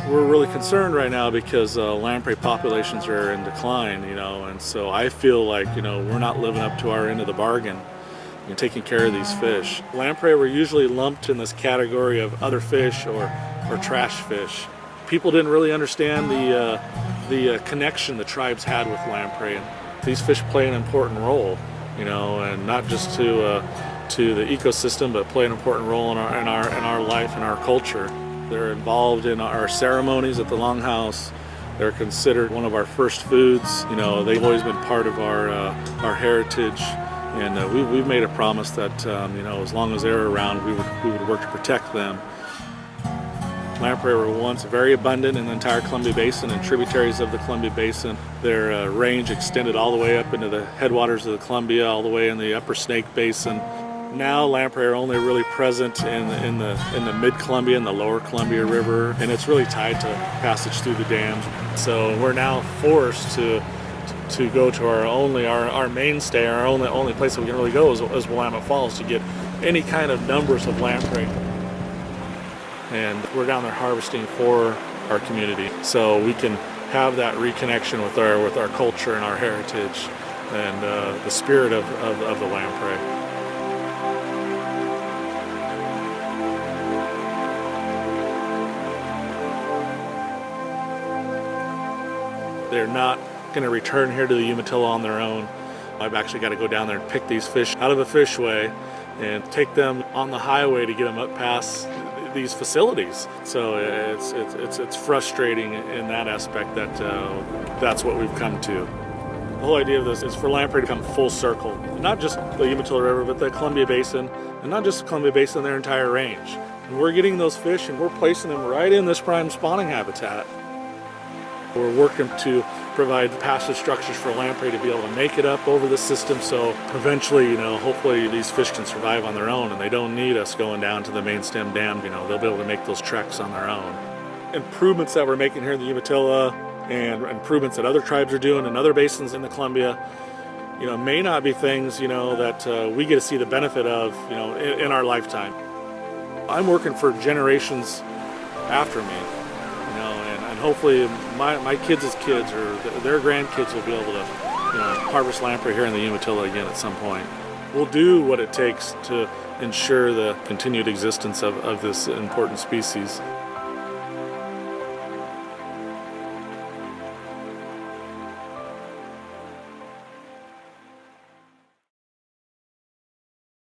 We're really concerned right now because lamprey populations are in decline, and so I feel like, we're not living up to our end of the bargain in taking care of these fish. Lamprey were usually lumped in this category of other fish or trash fish. People didn't really understand the connection the tribes had with lamprey. And these fish play an important role, and not just to the ecosystem, but play an important role in our life and our culture. They're involved in our ceremonies at the Longhouse. They're considered one of our first foods. They've always been part of our heritage, and we've made a promise that as long as they're around, we would work to protect them. Lamprey were once very abundant in the entire Columbia Basin and tributaries of the Columbia Basin. Their range extended all the way up into the headwaters of the Columbia, all the way in the upper Snake Basin. Now lamprey are only really present in the mid-Columbia and the lower Columbia River, and it's really tied to passage through the dams. So we're now forced to go to our mainstay, our only place that we can really go is Willamette Falls to get any kind of numbers of lamprey. And we're down there harvesting for our community, so we can have that reconnection with our culture and our heritage and the spirit of the lamprey. They're not going to return here to the Umatilla on their own. I've actually got to go down there and pick these fish out of a fishway and take them on the highway to get them up past these facilities. So it's frustrating in that aspect that that's what we've come to. The whole idea of this is for lamprey to come full circle, not just the Umatilla River, but the Columbia Basin, and not just the Columbia Basin, their entire range. And we're getting those fish and we're placing them right in this prime spawning habitat. We're working to provide passive structures for lamprey to be able to make it up over the system, so eventually, hopefully these fish can survive on their own and they don't need us going down to the main stem dam. They'll be able to make those treks on their own. Improvements that we're making here in the Umatilla and improvements that other tribes are doing in other basins in the Columbia, may not be things, that we get to see the benefit of, in our lifetime. I'm working for generations after me. And hopefully my kids' kids or their grandkids will be able to harvest lamprey here in the Umatilla again at some point. We'll do what it takes to ensure the continued existence of this important species.